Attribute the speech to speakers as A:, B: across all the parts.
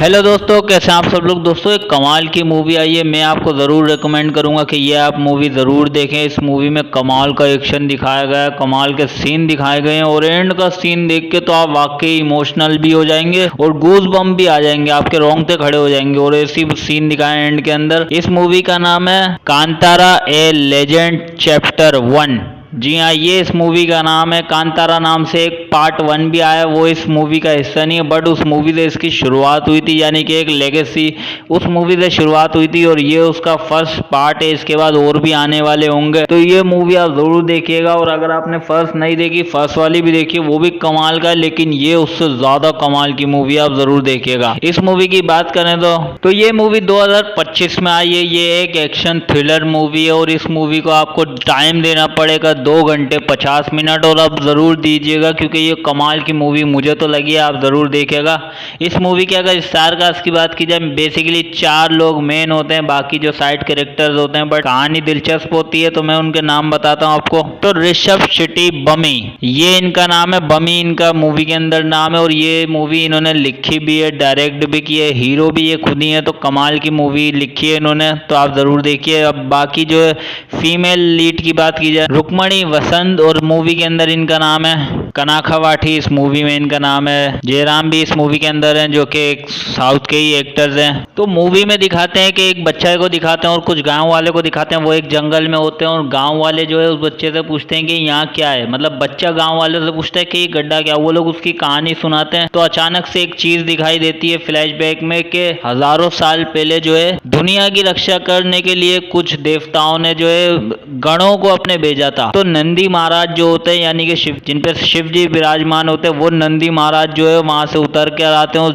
A: Hello दोस्तों, कैसे हैं आप सब लोग। दोस्तों एक कमाल की मूवी आई है, मैं आपको ज़रूर रेकमेंड करूंगा कि ये आप मूवी ज़रूर देखें। इस मूवी में कमाल का एक्शन दिखाया गया है, कमाल के सीन दिखाए गए हैं और एंड का सीन देख के तो आप वाकई इमोशनल भी हो जाएंगे और गूज बम्प भी आ जाएंगे, आपके रोंगटे खड़े हो जाएंगे। और ऐसी सीन दिखाए एंड के अंदर। इस मूवी का नाम है कांतारा ए लेजेंड चैप्टर 1। जी हाँ, ये इस मूवी का नाम है। कांतारा नाम से एक पार्ट 1 भी आया, वो इस मूवी का हिस्सा नहीं है, बट उस मूवी से इसकी शुरुआत हुई थी, यानी कि एक लेगेसी उस मूवी से शुरुआत हुई थी और ये उसका फर्स्ट पार्ट है। इसके बाद और भी आने वाले होंगे, तो ये मूवी आप जरूर देखिएगा। और अगर आपने फर्स्ट नहीं देखी, फर्स्ट वाली भी देखी, वो भी कमाल का है, लेकिन ये उससे ज्यादा कमाल की मूवी आप जरूर देखिएगा। इस मूवी की बात करें तो ये मूवी 2025 में आई है। ये एक एक्शन थ्रिलर मूवी है और इस मूवी को आपको टाइम देना पड़ेगा 2 घंटे 50 मिनट, और आप ज़रूर दीजिएगा क्योंकि ये कमाल की मूवी मुझे तो लगी है, आप ज़रूर देखिएगा। इस मूवी के अगर स्टार कास्ट की बात की जाए, बेसिकली 4 लोग मेन होते हैं, बाकी जो साइड कैरेक्टर्स होते हैं, बट कहानी दिलचस्प होती है तो मैं उनके नाम बताता हूँ आपको। तो ऋषभ शेट्टी बमी, ये इनका नाम है, बमी इनका मूवी के अंदर नाम है। और ये मूवी इन्होंने लिखी भी है, डायरेक्ट भी की है, हीरो भी ये खुद ही है, तो कमाल की मूवी लिखी है इन्होंने, तो आप ज़रूर देखिए। अब बाकी जो है फीमेल लीड की बात की जाए, रुक्मणी वसंत, और मूवी के अंदर इनका नाम है कनाखा वाठी, इस मूवी में इनका नाम है। जयराम भी इस मूवी के अंदर हैं, जो कि एक साउथ के ही एक्टर्स हैं। तो मूवी में दिखाते हैं कि एक बच्चा को दिखाते हैं और कुछ गांव वाले को दिखाते हैं। वो एक जंगल में होते हैं और गांव वाले जो है उस बच्चे से पूछते हैं कि यहाँ क्या है, मतलब बच्चा गांव वाले से पूछता है कि ये गड्ढा क्या। वो लोग उसकी कहानी सुनाते हैं, तो अचानक से एक चीज दिखाई देती है फ्लैशबैक में कि हजारों साल पहले जो है दुनिया की रक्षा करने के लिए कुछ देवताओं ने जो है गणों को अपने भेजा था। तो नंदी महाराज जो होते हैं, यानी कि शिव, जिन पे शिव जी विराजमान होते हैं, वो नंदी महाराज जो है वहां से उतर कर आते हैं उस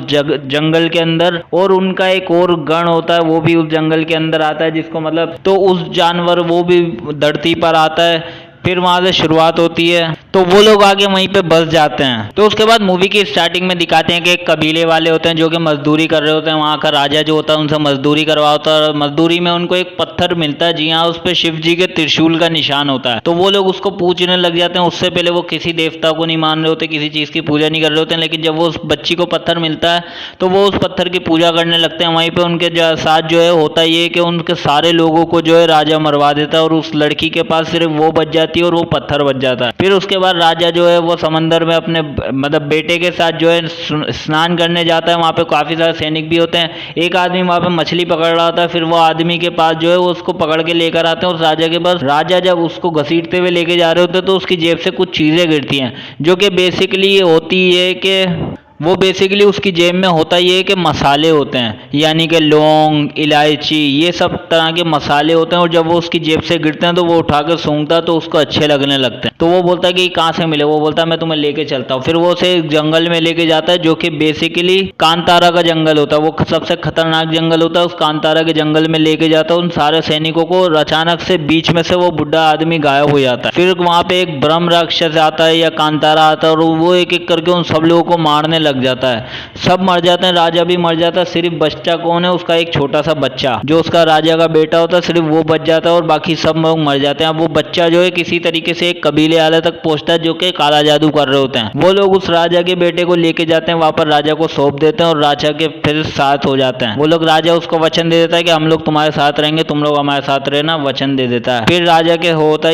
A: जंगल के अंदर, और उनका एक और गण होता है, वो भी उस जंगल के अंदर आता है, जिसको मतलब तो उस जानवर वो भी धरती पर आता है। फिर वहां से शुरुआत होती है, तो वो लोग आगे वहीं पे बस जाते हैं। तो उसके बाद मूवी की स्टार्टिंग में दिखाते हैं कि एक कबीले वाले होते हैं जो कि मजदूरी कर रहे होते हैं। वहाँ का राजा जो होता है उनसे मजदूरी करवाता है, और मजदूरी में उनको एक पत्थर मिलता है, जी हाँ, उस पर शिव जी के त्रिशूल का निशान होता है। तो वो लोग उसको पूजने लग जाते हैं। उससे पहले वो किसी देवता को नहीं मान रहे होते, किसी चीज़ की पूजा नहीं कर रहे होते हैं, लेकिन जब वो उस बच्ची को पत्थर मिलता है तो वो उस पत्थर की पूजा करने लगते हैं। वहीं पर उनके साथ जो है होता ये कि उनके सारे लोगों को जो है राजा मरवा देता है, और उस लड़की के पास सिर्फ वो बच जाती है और वो पत्थर जाता है। फिर उसके बाद राजा जो है वो समंदर में अपने मतलब बेटे के साथ जो है स्नान करने जाता है। वहाँ पे काफी सारे सैनिक भी होते हैं। एक आदमी वहाँ पे मछली पकड़ रहा था, फिर वो आदमी के पास जो है वो उसको पकड़ के लेकर आते हैं उस राजा के पास। राजा जब उसको घसीटते हुए लेके जा रहे होते हैं तो उसकी जेब से कुछ चीजें गिरती हैं, जो कि बेसिकली होती है कि वो बेसिकली उसकी जेब में होता ये है कि मसाले होते हैं, यानी कि लौंग, इलायची, ये सब तरह के मसाले होते हैं। और जब वो उसकी जेब से गिरते हैं तो वो उठाकर सूंघता है तो उसको अच्छे लगने लगते हैं। तो वो बोलता है कि कहाँ से मिले। वो बोलता है मैं तुम्हें लेके चलता हूँ। फिर वो उसे एक जंगल में लेके जाता है, जो कि बेसिकली कांतारा का जंगल होता है। वो सबसे खतरनाक जंगल होता है। उस कांतारा के जंगल में लेके जाता है उन सारे सैनिकों को। अचानक से बीच में से वो बुढ़ा आदमी गायब हो जाता है। फिर वहाँ पे एक ब्रह्म राक्षस आता है या कांतारा आता है, और वो एक एक करके उन सब लोगों को मारने लग जाता है। सब मर जाते हैं, राजा भी मर जाता है। सिर्फ बच्चा कौन है, उसका एक छोटा सा बच्चा जो उसका राजा का बेटा होता है, सिर्फ वो बच जाता है और बाकी सब लोग मर जाते हैं। अब वो बच्चा जो है किसी तरीके से एक कबीले वाले तक पहुंचता है जो कि काला जादू कर रहे होते हैं। वो लोग उस राजा के बेटे को लेके जाते हैं, वहां पर राजा को सौंप देते हैं और राजा के फिर साथ हो जाते हैं। वो लोग, राजा उसको वचन दे देता है कि हम लोग तुम्हारे साथ रहेंगे, तुम लोग हमारे साथ रहना, वचन दे देता है। फिर राजा के होता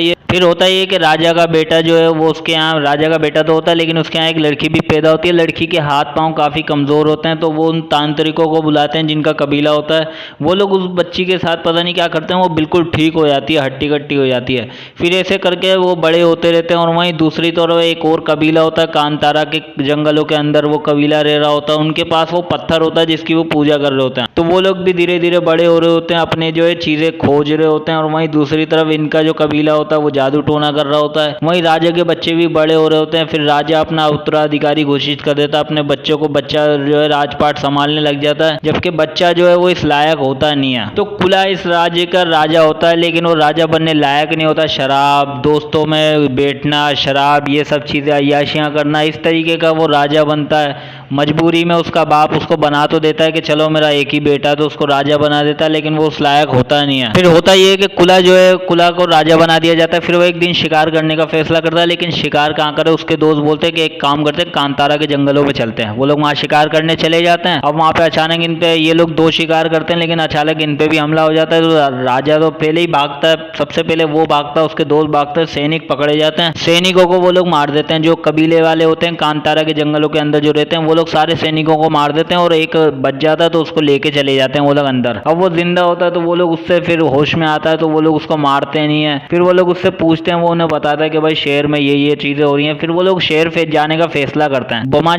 A: है कि राजा का बेटा जो है वो उसके यहाँ, राजा का बेटा तो होता है लेकिन उसके यहाँ एक लड़की भी पैदा होती है। लड़की के हाथ पांव काफी कमजोर होते हैं, तो वो उन तांत्रिकों को बुलाते हैं जिनका कबीला होता है। वो लोग उस बच्ची के साथ पता नहीं क्या करते हैं, वो बिल्कुल ठीक हो जाती है, हट्टी कट्टी हो जाती है। फिर ऐसे करके वो बड़े होते रहते हैं। और वहीं दूसरी तरफ एक और कबीला होता है, कांतारा के जंगलों के अंदर वो कबीला रह रहा होता है। उनके पास वो पत्थर होता है जिसकी वो पूजा कर रहे होते हैं। तो वो लोग भी धीरे धीरे बड़े हो रहे होते हैं, अपने जो है चीजें खोज रहे होते हैं। और वहीं दूसरी तरफ इनका जो कबीला होता है वो जादू टोना कर रहा होता है। वहीं राजा के बच्चे भी बड़े हो रहे होते हैं। फिर राजा अपना उत्तराधिकारी घोषित कर देता है अपने बच्चों को। बच्चा जो है राजपाट संभालने लग जाता है, जबकि बच्चा जो है वो इस लायक होता नहीं है। तो कुला इस राज्य का राजा होता है, लेकिन वो राजा बनने लायक नहीं होता। शराब, दोस्तों में बैठना, शराब, ये सब चीजें, अय्याशियां करना, इस तरीके का वो राजा बनता है। मजबूरी में उसका बाप उसको बना तो देता है कि चलो मेरा एक ही बेटा, तो उसको राजा बना देता है, लेकिन वो उस लायक होता नहीं है। फिर होता ये है कि कुला जो है, कुला को राजा बना दिया जाता है। फिर वो एक दिन शिकार करने का फैसला करता है, लेकिन शिकार कहाँ करे, उसके दोस्त बोलते हैं कि एक काम करते हैं, कांतारा के जंगलों में चलते हैं। वो लोग वहाँ शिकार करने चले जाते हैं। अब वहाँ पे अचानक इन पे ये लोग 2 शिकार करते हैं, लेकिन अचानक इन पे भी हमला हो जाता है। तो राजा तो पहले ही भागता है, सबसे पहले वो भागता है, उसके दोस्त भागते हैं, सैनिक पकड़े जाते हैं। सैनिकों को वो लोग मार देते हैं। जो कबीले वाले होते हैं कांतारा के जंगलों के अंदर जो रहते हैं, वो लोग सारे सैनिकों को मार देते हैं और एक बच जाता है तो उसको लेके चले जाते हैं वो लोग अंदर। अब वो जिंदा होता है तो वो लोग उससे फिर होश में आता है तो वो लोग उसको मारते नहीं है। फिर वो लोग उससे पूछते हैं, वो उन्हें बताता है कि भाई शहर में ये चीजें हो रही हैं। फिर वो लोग शहर जाने का फैसला करते हैं। बमा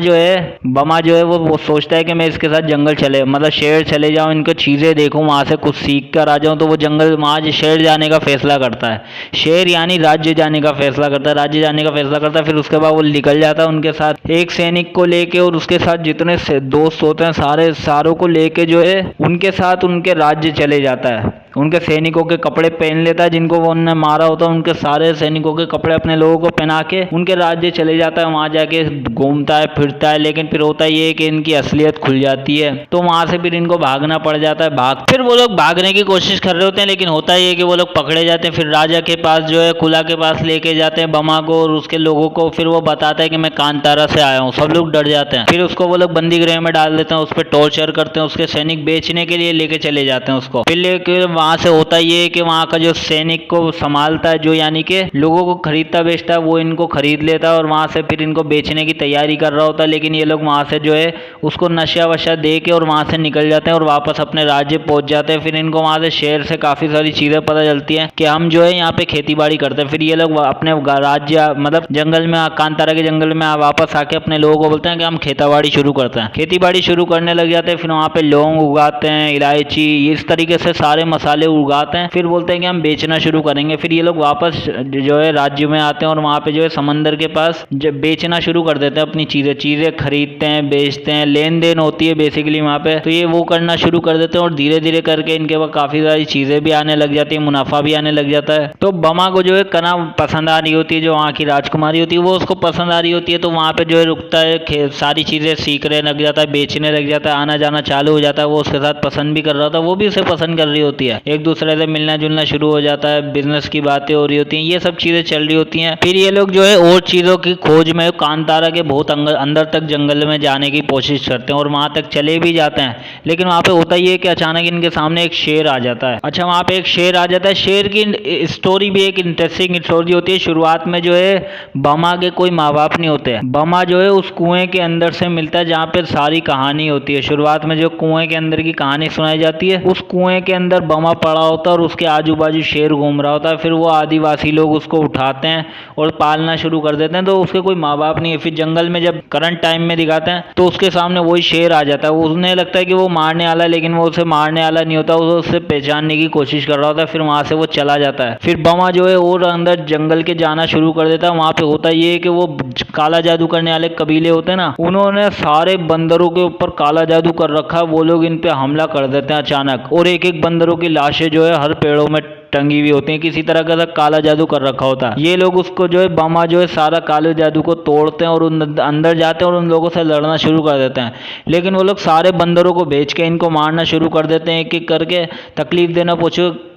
A: जो है वो सोचता है कि मैं इसके साथ जंगल मतलब शहर चले जाऊं, इनको चीजें देखूं, वहां से कुछ सीख कर आ जाऊं। तो वो जंगल वहां शहर जाने का फैसला करता है। शहर यानी राज्य जाने का फैसला करता है, राज्य जाने का फैसला करता है। फिर उसके बाद वो निकल जाता है उनके साथ एक सैनिक को लेके, और उसके साथ जितने दोस्त होते हैं सारों को लेके जो है उनके साथ उनके राज्य चले जाता है। उनके सैनिकों के कपड़े पहन लेता है, जिनको वो उन्होंने मारा होता है उनके सारे सैनिकों के कपड़े अपने लोगों को पहना के उनके राज्य चले जाता है। वहां जाके घूमता है फिरता है, लेकिन फिर होता ये है कि इनकी असलियत खुल जाती है। तो वहां से फिर इनको भागना पड़ जाता है। फिर वो लोग भागने की कोशिश कर रहे होते हैं, लेकिन होता ये है कि वो लोग पकड़े जाते हैं। फिर राजा के पास जो है कुला के पास लेके जाते हैं बमा को और उसके लोगों को। फिर वो बताता है कि मैं कांतारा से आया हूँ। सब लोग डर जाते हैं। फिर उसको वो लोग बंदी गृह में डाल देते हैं, उस पर टॉर्चर करते हैं। उसके सैनिक बेचने के लिए लेके चले जाते हैं उसको। फिर लेके वहां से होता ये कि वहाँ का जो सैनिक को संभालता है, जो यानी कि लोगों को खरीदता बेचता है, वो इनको खरीद लेता है और वहाँ से फिर इनको बेचने की तैयारी कर रहा होता है। लेकिन ये लोग वहाँ से जो है उसको नशा वशा दे के और वहाँ से निकल जाते हैं और वापस अपने राज्य पहुँच जाते हैं। फिर इनको वहाँ से शहर से काफ़ी सारी चीज़ें पता चलती हैं कि हम जो है यहाँ पे खेती बाड़ी करते हैं। फिर ये लोग अपने राज्य मतलब जंगल में, कांतारा के जंगल में वापस आके अपने लोगों को बोलते हैं कि हम खेती शुरू करते हैं। खेती बाड़ी शुरू करने लग जाते हैं। फिर वहाँ पे लौंग उगाते हैं, इलायची, इस तरीके से सारे मसाले उगाते हैं। फिर बोलते हैं कि हम बेचना शुरू करेंगे। फिर ये लोग वापस जो है राज्य में आते हैं और वहाँ पे जो है समंदर के पास जब बेचना शुरू कर देते हैं अपनी चीज़ें खरीदते हैं, बेचते हैं, लेन देन होती है बेसिकली वहाँ पे। तो ये वो करना शुरू कर देते हैं और धीरे धीरे करके इनके पास काफ़ी सारी चीज़ें भी आने लग जाती है, मुनाफा भी आने लग जाता है। तो बमा को जो है कना पसंद आ रही होती है, जो वहाँ की राजकुमारी होती है वो उसको पसंद आ रही होती है। तो वहाँ पे जो है रुकता है, सारी चीज़ें सीखने लग जाता है, बेचने लग जाता है, आना जाना चालू हो जाता है। वो उसके साथ पसंद भी कर रहा था, वो भी उसे पसंद कर रही होती है। एक दूसरे से मिलना जुलना शुरू हो जाता है, बिजनेस की बातें हो रही होती हैं, ये सब चीज़ें चल रही होती हैं। फिर ये लोग जो है और चीज़ों की खोज में कांतारा के बहुत अंदर तक जंगल में जाने की कोशिश करते हैं और वहाँ तक चले भी जाते हैं। लेकिन वहाँ पे होता ये है कि अचानक इनके सामने एक शेर आ जाता है। अच्छा, वहाँ पे एक शेर आ जाता है। शेर की स्टोरी भी एक इंटरेस्टिंग स्टोरी होती है। शुरुआत में जो है बमा के कोई माँ बाप नहीं होते हैं। बमा जो है उस कुएं के अंदर से मिलता है जहाँ पे सारी कहानी होती है। शुरुआत में जो कुएं के अंदर की कहानी सुनाई जाती है, उस कुएं के अंदर बमा पड़ा होता है और उसके आजू बाजू शेर घूम रहा होता है। फिर वो आदिवासी लोग उसको उठाते हैं और पालना शुरू कर देते हैं। तो उसके कोई माँ बाप नहीं है। फिर जंगल में जब करंट टाइम में दिखाते हैं तो उसके सामने वही शेर आ जाता है। उन्हें लगता है कि वो मारने वाला है, लेकिन वो उसे मारने वाला नहीं होता, वो उससे पहचानने की कोशिश कर रहा होता है। फिर वहां से वो चला जाता है। फिर बमा जो है और अंदर जंगल के जाना शुरू कर देता है। वहां पे होता ये है कि वो काला जादू करने वाले कबीले होते हैं ना, उन्होंने सारे बंदरों के ऊपर काला जादू कर रखा है। वो लोग इन पे हमला कर देते हैं अचानक, और एक एक बंदरों की लाशें जो है हर पेड़ों में टंगी हुई होती है। किसी तरह का काला जादू कर रखा होता है। ये लोग उसको जो है बमा जो है सारा काले जादू को तोड़ते हैं और अंदर जाते हैं और उन लोगों से लड़ना शुरू कर देते हैं। लेकिन वो लोग सारे बंदरों को भेज के इनको मारना शुरू कर देते हैं, एक एक करके तकलीफ देना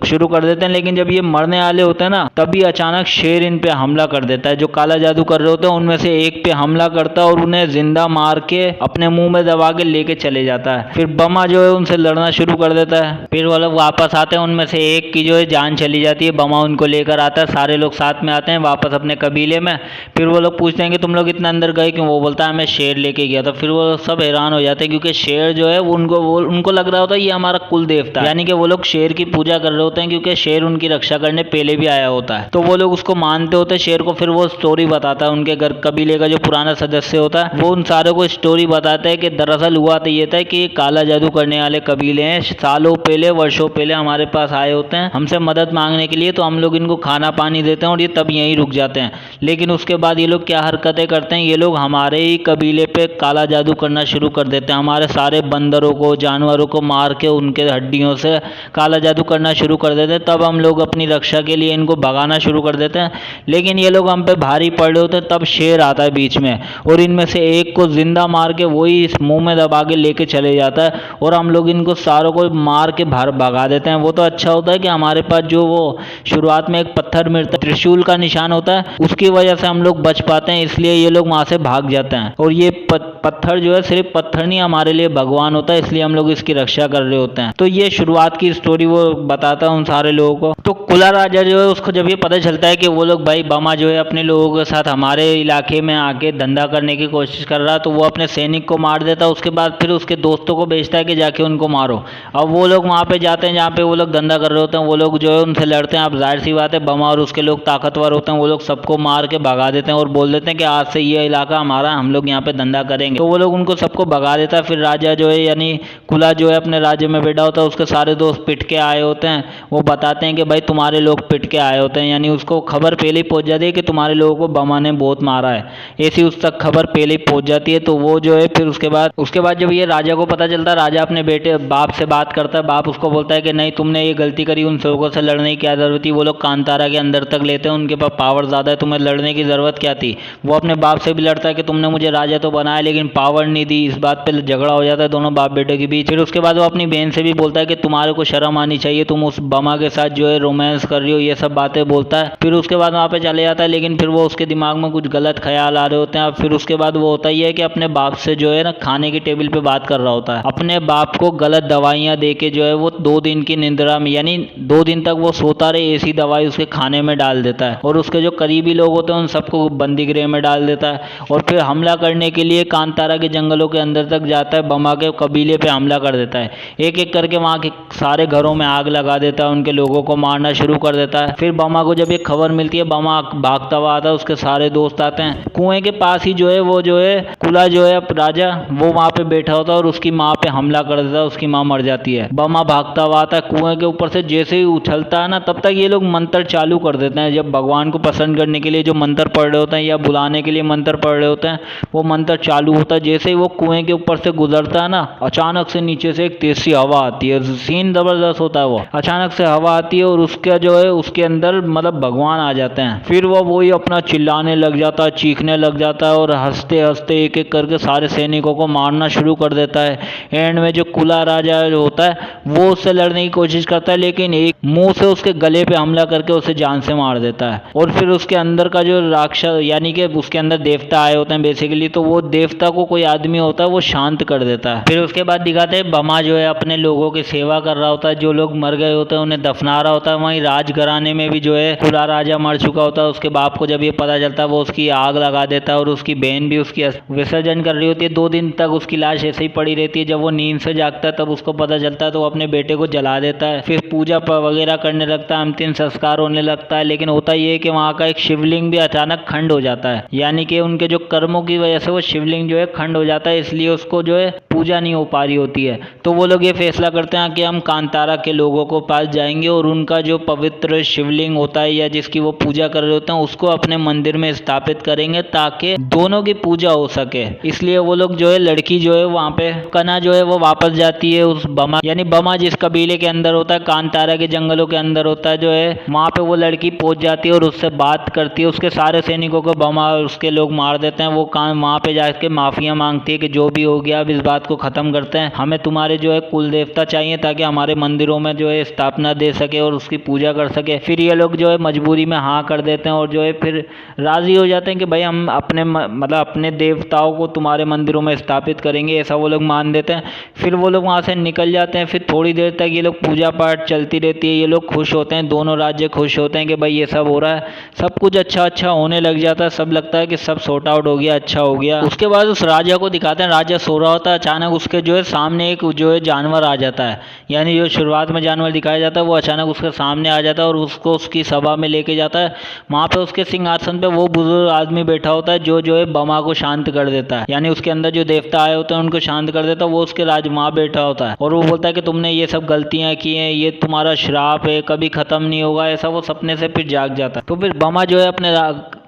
A: शुरू कर देते हैं। लेकिन जब ये मरने वाले होते हैं ना, तभी अचानक शेर इन पे हमला कर देता है। जो काला जादू कर रहे होते हैं उनमें से एक पे हमला करता है और उन्हें जिंदा मार के अपने मुंह में दबा के लेके चले जाता है। फिर बमा जो है उनसे लड़ना शुरू कर देता है। फिर वो लोग वापस आते हैं, उनमें से एक की जो है जान चली जाती है। बमा उनको लेकर आता है, सारे लोग साथ में आते हैं वापस अपने कबीले में। फिर वो लोग पूछते हैं कि तुम लोग इतना अंदर गए क्यों? वो बोलता है मैं शेर लेके गया था। फिर वो सब हैरान हो जाते हैं, क्योंकि शेर जो है उनको लग रहा होता है ये हमारा कुल देवता है, यानी कि वो लोग शेर की पूजा कर रहे होते हैं, क्योंकि शेर उनकी रक्षा करने पहले भी आया होता है। तो वो लोग उसको मानते होते हैं शेर को। फिर वो स्टोरी बताता है, उनके घर कबीले का जो पुराना सदस्य होता है वो उन सारों को स्टोरी बताता है कि दरअसल हुआ तो ये था कि ये काला जादू करने वाले कबीले हैं, सालों पहले वर्षों पहले हमारे पास आए होते हैं हमसे मदद मांगने के लिए। तो हम लोग इनको खाना पानी देते हैं और ये तब यहीं रुक जाते हैं। लेकिन उसके बाद ये लोग क्या हरकतें करते हैं, ये लोग हमारे ही कबीले पे काला जादू करना शुरू कर देते हैं। हमारे सारे बंदरों को, जानवरों को मार के उनके हड्डियों से काला जादू करना शुरू कर देते हैं। तब हम लोग अपनी रक्षा के लिए इनको भगाना शुरू कर देते हैं। लेकिन ये लोग हम पे भारी पड़ रहे होते हैं, तब शेर आता है बीच में और इनमें से एक को जिंदा मार के वही इस मुंह में दबा के लेके चले जाता है और हम लोग इनको सारों को मार के बाहर भगा देते हैं। वो तो अच्छा होता है कि हमारे पास बाद जो वो शुरुआत में एक पत्थर मिलता है, त्रिशूल का निशान होता है, उसकी वजह से हम लोग बच पाते हैं, इसलिए ये लोग वहां से भाग जाते हैं। और ये पत्थर जो है सिर्फ पत्थर नहीं, हमारे लिए भगवान होता है, इसलिए हम लोग इसकी रक्षा कर रहे होते हैं। तो ये शुरुआत की स्टोरी वो बताता है उन सारे लोगों को। तो कुला राजा जो है उसको जब ये पता चलता है कि वो लोग भाई बमा जो है अपने लोगों के साथ हमारे इलाके में आके धंधा करने की कोशिश कर रहा है, तो वो अपने सैनिक को मार देता है। उसके बाद फिर उसके दोस्तों को भेजता है कि जाके उनको मारो। अब वो लोग वहाँ पे जाते हैं जहाँ पे वो लोग धंधा कर रहे होते हैं, वो लोग जो है उनसे लड़ते हैं। अब जाहिर सी बात है बमा और उसके लोग ताकतवर होते हैं, वो लोग सबको मार के भगा देते हैं और बोल देते हैं कि आज से ये इलाका हमारा, हम लोग यहाँ पे धंधा करेंगे। तो वो लोग उनको सबको भगा देता है। फिर राजा जो है यानी कुला जो है अपने राज्य में बैठा होता है, उसके सारे दोस्त पिट के आए होते हैं। वो बताते हैं कि भाई तुम्हारे लोग पिट के आए होते हैं, यानी उसको खबर पहले ही पहुंच जाती है कि तुम्हारे लोगों को बमा ने बहुत मारा है, ऐसी उस तक खबर पहले ही पहुंच जाती है। तो वो जो है फिर उसके बाद जब ये राजा को पता चलता है, राजा अपने बेटे बाप से बात करता है। बाप उसको बोलता है कि नहीं, तुमने ये गलती करी, उन लोगों से लड़ने की क्या जरूरत थी, वो लोग कांतारा के अंदर तक लेते हैं, उनके पास पावर ज़्यादा है, तुम्हें लड़ने की ज़रूरत क्या थी। वो अपने बाप से भी लड़ता है कि तुमने मुझे राजा तो बनाया लेकिन पावर नहीं दी। इस बात पे झगड़ा हो जाता है दोनों बाप बेटे के बीच। फिर उसके बाद वो अपनी बहन से भी बोलता है कि तुम्हारे को शर्म आनी चाहिए, तुम उस बमा के साथ जो है रोमांस कर रही हो, ये सब बातें बोलता है। फिर उसके बाद वहाँ पे चले जाता है, लेकिन फिर वो उसके दिमाग में कुछ गलत ख्याल आ रहे होते हैं। फिर उसके बाद वो होता ही है कि अपने बाप से जो है ना खाने की टेबल पे बात कर रहा होता है। अपने बाप को गलत दवाइयाँ दे के जो है वो 2 दिन की निंद्रा में, यानी 2 दिन तक वो सोता रहे, ऐसी दवाई उसके खाने में डाल देता है। और उसके जो करीबी लोग होते हैं उन सबको बंदी गृह में डाल देता है। और फिर हमला करने के लिए कांतारा के जंगलों के अंदर तक जाता है, बमा के कबीले पे हमला कर देता है। एक एक करके वहाँ के सारे घरों में आग लगा देता है, उनके लोगों को मारना शुरू कर देता है। फिर बमा को जब एक खबर मिलती है, बमा भागता हुआ आता है, उसके सारे दोस्त आते हैं। कुएं के पास ही जो है वो जो है कुला जो है राजा वो वहाँ पे बैठा होता है और उसकी माँ पे हमला कर देता है, उसकी माँ मर जाती है। बमा भागता हुआ आता है कुएं के ऊपर से, जैसे ही उछलता है ना तब तक ये लोग मंत्र चालू कर देते हैं। जब भगवान को पसंद करने के लिए जो मंत्र पढ़ रहे होते हैं या बुलाने के लिए मंत्र पढ़ रहे होते हैं, वो मंत्र चालू होता है। जैसे ही वो कुएं के ऊपर से गुजरता है ना, अचानक से नीचे से एक तेज सी हवा आती है, सीन जबरदस्त होता है। वो अचानक से हवा आती है और उसका जो है उसके अंदर मतलब भगवान आ जाते हैं। फिर वो वही अपना चिल्लाने लग जाता है, चीखने लग जाता है और हंसते हंसते एक एक करके सारे सैनिकों को मारना शुरू कर देता है। एंड में जो कुला राजा जो होता है वो उससे लड़ने की कोशिश करता है, लेकिन एक मुंह से उसके गले पे हमला करके उसे जान से मार देता है। और फिर उसके अंदर का जो राक्षस यानी कि उसके अंदर देवता आए होते हैं बेसिकली, तो वो देवता को कोई आदमी होता है वो शांत कर देता है। फिर उसके बाद दिखाते हैं बमा जो है अपने लोगों की सेवा कर रहा होता है, जो लोग मर गए होते हैं उन्हें दफना रहा होता है। वहीं राजघराने में भी जो है कुला राजा मर चुका होता है। उसके बाप को जब ये पता चलता है वो उसकी आग लगा देता है और उसकी बहन भी उसकी विसर्जन कर रही होती है। 2 दिन तक उसकी लाश ऐसे ही पड़ी रहती है। जब वो नींद से जागता है तब उसको पता चलता है तो वो अपने बेटे को जला देता है। फिर पूजा वगैरह करने लगता है, अंतिम संस्कार होने लगता है। लेकिन होता ये है कि वहाँ का एक शिवलिंग भी अचानक खंड हो जाता है, यानी कि उनके जो कर्मों की वजह से वो शिवलिंग जो है खंड हो जाता है, इसलिए उसको जो है पूजा नहीं हो पा रही होती है। तो वो लोग ये फैसला करते हैं कि हम कांतारा के लोगों को पास जाएंगे और उनका जो पवित्र शिवलिंग होता है या जिसकी वो पूजा कर रहे होते हैं उसको अपने मंदिर में स्थापित करेंगे ताकि दोनों की पूजा हो सके। इसलिए वो लोग जो है लड़की जो है वहाँ पे कना जो है वो वापस जाती है उस बमा, यानी बमा जिस कबीले के अंदर होता है, कांतारा के जंगलों के अंदर होता है जो है, वहाँ पे वो लड़की पहुंच जाती है और उससे बात करती है। उसके सारे सैनिकों को बमा और उसके लोग मार देते हैं। वो वहाँ पे जाके माफिया मांगती है कि जो भी हो गया अब इस बात को खत्म करते हैं, हमें तुम्हारे जो है कुल देवता चाहिए ताकि हमारे मंदिरों में जो है स्थापना दे सके और उसकी पूजा कर सके। फिर ये लोग जो है मजबूरी में हाँ कर देते हैं और जो है फिर राजी हो जाते हैं कि भाई हम अपने मतलब अपने देवताओं को तुम्हारे मंदिरों में स्थापित करेंगे, ऐसा वो लोग मान देते हैं। फिर वो लोग वहाँ से निकल जाते हैं। फिर थोड़ी देर तक ये लोग पूजा पाठ चलती रहती है, ये लोग खुश होते हैं, दोनों राज्य खुश होते हैं कि भाई ये सब हो रहा है, सब कुछ अच्छा होने लग जाता है, सब लगता है कि सब सॉर्ट आउट हो गया, अच्छा हो गया। उसके बाद उस राजा को दिखाते हैं, राजा सो रहा होता है, अचानक उसके जो है सामने एक जो है जानवर आ जाता है, यानी जो शुरुआत में जानवर दिखाया जाता है वो अचानक उसके सामने आ जाता है और उसको उसकी सभा में लेके जाता है। वहाँ पे उसके सिंहासन पे वो बुजुर्ग आदमी बैठा होता है जो है बमा को शांत कर देता है, यानी उसके अंदर जो देवता आए होते हैं उनको शांत कर देता है। वो उसके राज वहाँ बैठा होता है और वो बोलता है कि तुमने ये सब गलतियाँ की हैं, ये तुम्हारा श्राप है, कभी खत्म नहीं होगा, ऐसा वो सपने से फिर जाग जाता है। तो फिर बमा जो है अपने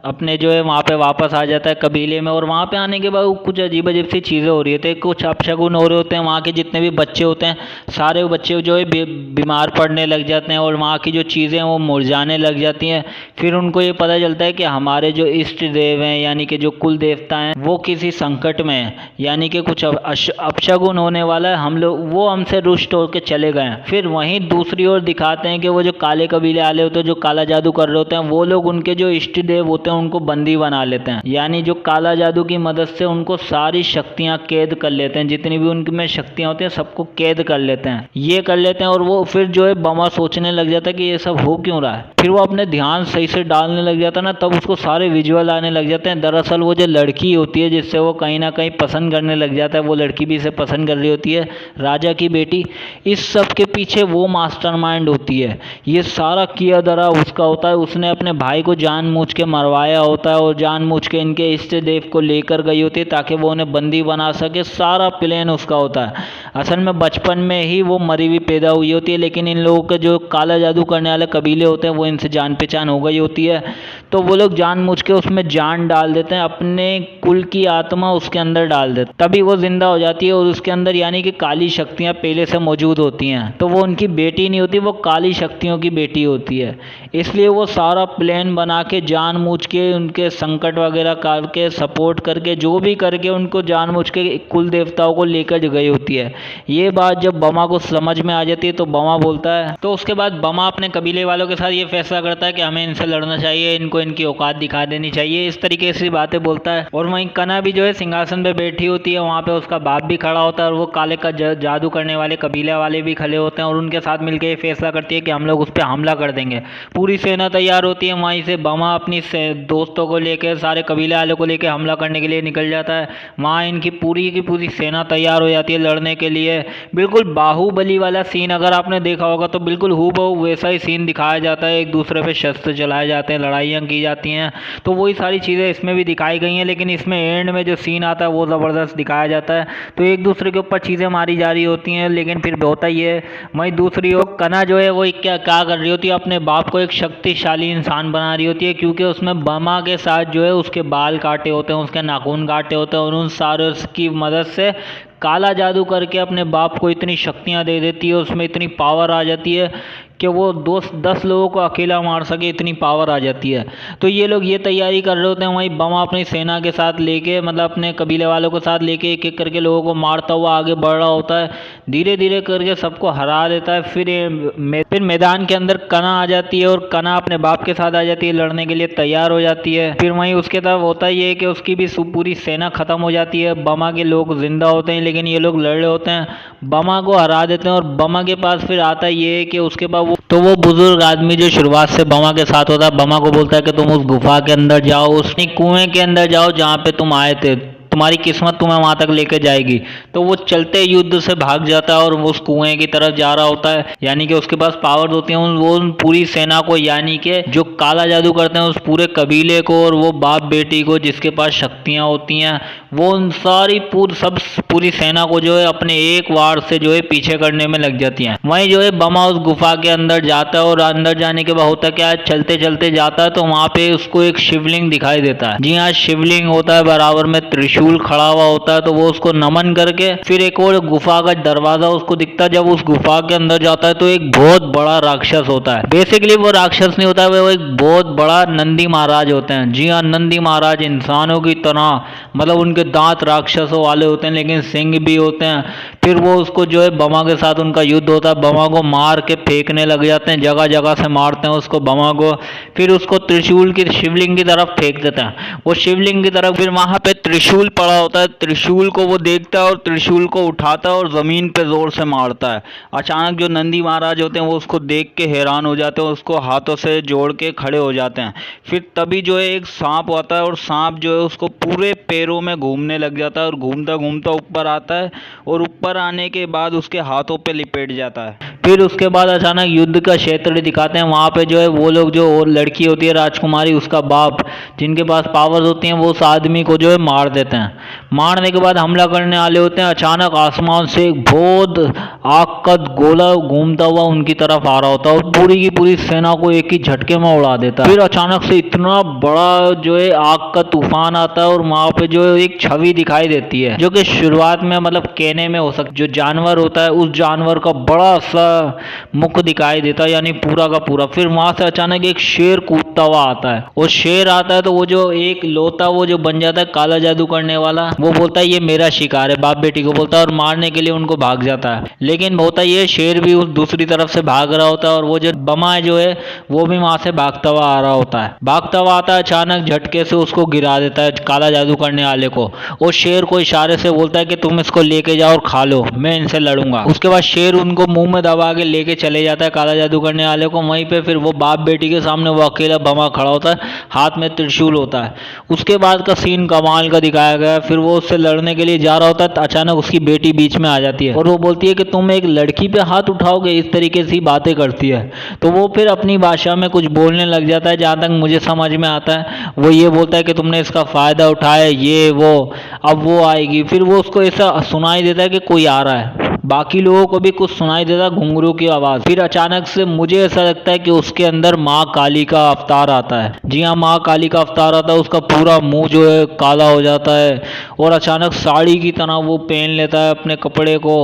A: अपने जो है वहाँ पे वापस आ जाता है कबीले में। और वहाँ पे आने के बाद कुछ अजीब अजीब सी चीज़ें हो रही होती है, कुछ अपशगुन हो रहे होते हैं। वहाँ के जितने भी बच्चे होते हैं सारे बच्चे जो है बीमार पड़ने लग जाते हैं और वहाँ की जो चीज़ें हैं वो मुरझाने लग जाती हैं। फिर उनको ये पता चलता है कि हमारे जो इष्ट देव हैं यानी कि जो कुल देवता हैं वो किसी संकट में हैं, यानी कि कुछ अपशगुन होने वाला है, हम लोग वो हमसे रुष्ट होकर चले गए हैं। फिर वहीं दूसरी ओर दिखाते हैं कि वो जो काले कबीले वाले होते हैं जो काला जादू कर रहे होते हैं वो लोग उनके जो इष्ट देव होते हैं उनको बंदी बना लेते हैं, यानी जो काला जादू की मदद से उनको सारी शक्तियां कैद कर लेते हैं, जितनी भी उनमें शक्तियां होती हैं सबको कैद कर लेते हैं, ये कर लेते हैं। और वो फिर जो है बमा सोचने लग जाता है कि ये सब हो क्यों रहा है। फिर वो अपने ध्यान सही से डालने लग जाता है ना, तब उसको सारे विजुअल आने लग जाते हैं। दरअसल वो जो लड़की होती है जिससे वो कहीं ना कहीं पसंद करने लग जाता है, वो लड़की भी इसे पसंद कर रही होती है, राजा की बेटी। इस सब के पीछे वो मास्टरमाइंड होती है, ये सारा किया धरा उसका होता है। उसने अपने भाई को जानबूझ के मरवाया होता है और जानबूझ के इनके इष्ट देव को लेकर गई होती है ताकि वो उन्हें बंदी बना सके, सारा प्लान उसका होता है। असल में बचपन में ही वो मरी हुई पैदा हुई होती है, लेकिन इन लोगों के जो काला जादू करने वाले कबीले होते हैं वो इनसे जान पहचान हो गई होती है, तो वो लोग जानबूझ के उसमें जान डाल देते हैं, अपने कुल की आत्मा उसके अंदर डाल देते, तभी वो जिंदा हो जाती है। और उसके अंदर यानी कि काली शक्तियाँ पहले से मौजूद होती हैं, तो वो उनकी बेटी नहीं होती, वो काली शक्तियों की बेटी होती है। इसलिए वो सारा प्लान बना के जानबूझ के उनके संकट वगैरह करके सपोर्ट करके जो भी करके उनको जानबूझ के कुल देवताओं को लेकर गई होती है। ये बात जब बमा को समझ में आ जाती है तो बमा बोलता है, तो उसके बाद बमा अपने कबीले वालों के साथ ये फैसला करता है कि हमें इनसे लड़ना चाहिए, इनको इनकी औकात दिखा देनी चाहिए, इस तरीके से बातें बोलता है। और वहीं कना भी जो है सिंहासन पे बैठी होती है, वहाँ पे उसका बाप भी खड़ा होता है और वो काले का जादू करने वाले कबीले वाले भी खड़े होते हैं और उनके साथ मिलकर ये फैसला करती है कि हम लोग उस पर हमला कर देंगे। पूरी सेना तैयार होती है, वहीं से बमा अपनी दोस्तों को लेकर सारे कबीले वालों को लेकर हमला करने के लिए निकल जाता है। वहाँ इनकी पूरी की पूरी सेना तैयार हो जाती है लड़ने के लिए। बिल्कुल बाहुबली वाला सीन अगर आपने देखा होगा तो बिल्कुल हूबहू वैसा ही सीन दिखाया जाता है, एक दूसरे पे शस्त्र चलाए जाते हैं, लड़ाइयाँ की जाती हैं, तो वही सारी चीज़ें इसमें भी दिखाई गई हैं। लेकिन इसमें एंड में जो सीन आता है वो ज़बरदस्त दिखाया जाता है, तो एक दूसरे के ऊपर चीज़ें मारी जा रही होती हैं, लेकिन फिर होता ही है। वहीं दूसरी ओर कना जो है वो क्या क्या कर रही होती है, अपने बाप को एक शक्तिशाली इंसान बना रही होती है, क्योंकि उसमें बमा के साथ जो है उसके बाल काटे होते हैं, उसके नाखून काटे होते हैं और उन सारे की मदद से काला जादू करके अपने बाप को इतनी शक्तियाँ दे देती है, उसमें इतनी पावर आ जाती है कि वो 10 लोगों को अकेला मार सके, इतनी पावर आ जाती है। तो ये लोग ये तैयारी कर रहे होते हैं, वहीं बमा अपनी सेना के साथ लेके मतलब अपने कबीले वालों के साथ लेके एक एक करके लोगों को मारता हुआ आगे बढ़ रहा होता है, धीरे धीरे करके सबको हरा देता है। फिर मैदान के अंदर कना आ जाती है और कना अपने बाप के साथ आ जाती है, लड़ने के लिए तैयार हो जाती है। फिर वहीं उसके तरफ होता ही है कि उसकी भी पूरी सेना खत्म हो जाती है, बमा के लोग जिंदा होते हैं, लेकिन ये लोग लड़ रहे होते हैं, बमा को हरा देते हैं। और बमा के पास फिर आता ये है कि उसके पास तो वो बुजुर्ग आदमी जो शुरुआत से बमा के साथ होता है, बमा को बोलता है कि तुम उस गुफा के अंदर जाओ, उस कुएं के अंदर जाओ जहाँ पे तुम आए थे, तुम्हारी किस्मत तुम्हें वहां तक लेके जाएगी। तो वो चलते युद्ध से भाग जाता है और वो उस कुएं की तरफ जा रहा होता है, यानी कि उसके पास पावर होती है, वो उन पूरी सेना को यानी कि जो काला जादू करते हैं उस पूरे कबीले को और वो बाप बेटी को जिसके पास शक्तियां होती हैं, वो उन सारी पूरी सेना को जो है अपने एक वार से जो है पीछे करने में लग जाती हैं। वहीं जो है बमा उस गुफा के अंदर जाता है और अंदर जाने के बाद होता क्या है, चलते चलते जाता है तो वहां पे उसको एक शिवलिंग दिखाई देता है। जी हाँ, शिवलिंग होता है, बराबर में त्रिशूल खड़ा हुआ होता है, तो वो उसको नमन करके फिर एक और गुफा का दरवाजा उसको दिखता है। जब उस गुफा के अंदर जाता है तो एक बहुत बड़ा राक्षस होता है, बेसिकली वो राक्षस नहीं होता है, वो एक बहुत बड़ा नंदी महाराज होते हैं। जी हाँ, नंदी महाराज इंसानों की तरह, मतलब उनके दांत राक्षसों वाले होते हैं लेकिन सिंग भी होते हैं। फिर वो उसको जो है बमा के साथ उनका युद्ध होता है, बमा को मार के फेंकने लग जाते हैं, जगह जगह से मारते हैं उसको बमा को, फिर उसको त्रिशूल की शिवलिंग की तरफ फेंक देता है, वो शिवलिंग की तरफ, फिर वहां पे त्रिशूल पड़ा होता है, त्रिशूल को वो देखता है और त्रिशूल को उठाता है और जमीन पे जोर से मारता है। अचानक जो नंदी महाराज होते हैं वो उसको देख के हैरान हो जाते हैं, उसको हाथों से जोड़ के खड़े हो जाते हैं। फिर तभी जो है एक सांप आता है और सांप जो है उसको पूरे पैरों में घूमने लग जाता है और घूमता घूमता ऊपर आता है और ऊपर आने के बाद उसके हाथों पे लिपेट जाता है। फिर उसके बाद अचानक युद्ध का क्षेत्र दिखाते हैं। वहाँ पे जो है वो लोग, जो और लड़की होती है राजकुमारी, उसका बाप, जिनके पास पावर्स होती हैं, वो उस आदमी को जो है मार देते हैं। मारने के बाद हमला करने वाले होते हैं। अचानक आसमान से एक बहुत आग का गोला घूमता हुआ उनकी तरफ आ रहा होता है और पूरी की पूरी सेना को एक ही झटके में उड़ा देता है। फिर अचानक से इतना बड़ा जो है आग का तूफान आता है और वहाँ पे जो है एक छवि दिखाई देती है, जो कि शुरुआत में मतलब कहने में हो सकता, जो जानवर होता है उस जानवर का बड़ा सा मुख दिखाई देता है, यानी पूरा का पूरा। फिर वहां से अचानक एक शेर कूदता हुआ आता है। वो शेर आता है तो वो जो एक लोता वो जो बन जाता है काला जादू करने वाला, वो बोलता है ये मेरा शिकार है, बाप बेटी को बोलता है, और मारने के लिए उनको भाग जाता है। लेकिन होता ये शेर भी उस दूसरी तरफ से भाग रहा होता है और वो जो बमा जो है वो भी वहां से भागता हुआ आ रहा होता है। भागता हुआ आता है, अचानक झटके से उसको गिरा देता है काला जादू करने वाले को। और शेर को इशारे से बोलता है कि तुम इसको लेके जाओ और खा लो, मैं इनसे लड़ूंगा। उसके बाद शेर उनको मुंह में दबा के लेके चले जाता है काला जादू करने वाले को। वहीं पे फिर वो बाप बेटी के सामने वो अकेला बमा खड़ा होता है, हाथ में त्रिशूल होता है। उसके बाद का सीन कमाल का दिखाया गया है। फिर वो उससे लड़ने के लिए जा रहा होता है, अचानक उसकी बेटी बीच में आ जाती है और वो बोलती है कि तुम एक लड़की पे हाथ उठाओगे, इस तरीके से बातें करती है। तो वो फिर अपनी भाषा में कुछ बोलने लग जाता है, जहाँ तक मुझे समझ में आता है वो ये बोलता है कि तुमने इसका फायदा उठाया, ये वो, अब वो आएगी। फिर वो उसको ऐसा सुनाई देता है कि कोई आ रहा है, बाकी लोगों को भी कुछ सुनाई देता घुंघरू की आवाज। फिर अचानक से मुझे ऐसा लगता है कि उसके अंदर माँ काली का अवतार आता है। जी हाँ, माँ काली का अवतार आता है। उसका पूरा मुंह जो है काला हो जाता है और अचानक साड़ी की तरह वो पहन लेता है अपने कपड़े को,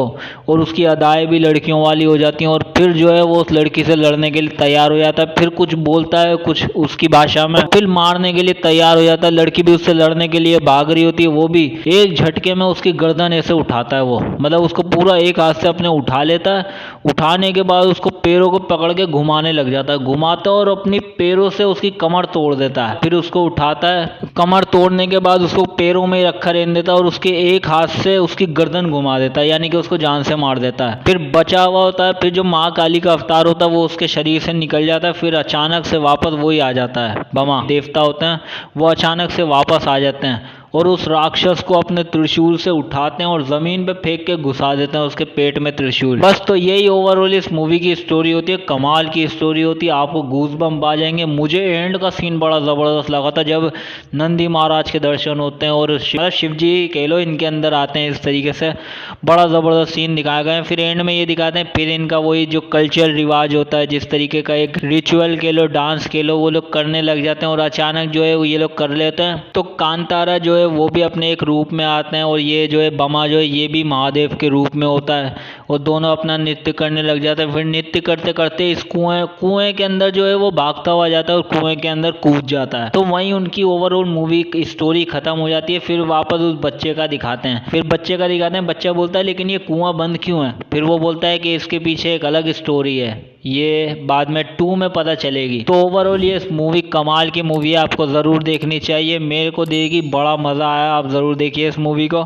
A: और उसकी अदाएं भी लड़कियों वाली हो जाती हैं। और फिर जो है वो उस लड़की से लड़ने के लिए तैयार हो जाता है। फिर कुछ बोलता है कुछ उसकी भाषा में, फिर मारने के लिए तैयार हो जाता है। लड़की भी उससे लड़ने के लिए भाग रही होती है, वो भी एक झटके में उसकी गर्दन ऐसे उठाता है। वो मतलब उसको पूरा एक हाथ से अपने उठा लेता है। उठाने के बाद उसको पैरों को पकड़ के घुमाने लग जाता है, घुमाता है और अपनी पैरों से उसकी कमर तोड़ देता है। फिर उसको उठाता है, कमर तोड़ने के बाद उसको पैरों में ही रखा रहने देता है और उसके एक हाथ से उसकी गर्दन घुमा देता है, यानी कि उसको जान से मार देता है। फिर बचा हुआ होता है, फिर जो माँ काली का अवतार होता है वो उसके शरीर से निकल जाता है। फिर अचानक से वापस वही आ जाता है, बमा देवता होते हैं वो अचानक से वापस आ जाते हैं और उस राक्षस को अपने त्रिशूल से उठाते हैं और जमीन पे फेंक के घुसा देते हैं उसके पेट में त्रिशूल। बस तो यही ओवरऑल इस मूवी की स्टोरी होती है, कमाल की स्टोरी होती है, आपको गूज़बम्प आ जाएंगे। मुझे एंड का सीन बड़ा ज़बरदस्त लगा था, जब नंदी महाराज के दर्शन होते हैं और शिव जी कह लो इनके अंदर आते हैं, इस तरीके से बड़ा ज़बरदस्त सीन दिखाया गया है। फिर एंड में ये दिखाते हैं फिर इनका वही जो कल्चरल रिवाज होता है, जिस तरीके का एक रिचुअल कह लो, डांस कह लो, वो लोग करने लग जाते हैं और अचानक जो है ये लोग कर लेते हैं। तो कांतारा जो है वो भी अपने एक रूप में आते हैं और ये जो है बमा जो है ये भी महादेव के रूप में होता है और दोनों अपना नृत्य करने लग जाते हैं। फिर नृत्य करते करते इस कुएं के अंदर जो है वो भागता हुआ जाता है और कुएं के अंदर कूद जाता है। तो वहीं उनकी ओवरऑल मूवी की स्टोरी खत्म हो जाती है। फिर वापस उस बच्चे का दिखाते हैं, फिर बच्चे का दिखाते हैं। बच्चा बोलता है लेकिन ये कुआं बंद क्यों है? फिर वो बोलता है कि इसके पीछे एक अलग स्टोरी है, ये बाद में 2 में पता चलेगी। तो ओवरऑल ये मूवी कमाल की मूवी है, आपको ज़रूर देखनी चाहिए। मेरे को देगी बड़ा मज़ा आया, आप ज़रूर देखिए इस मूवी को।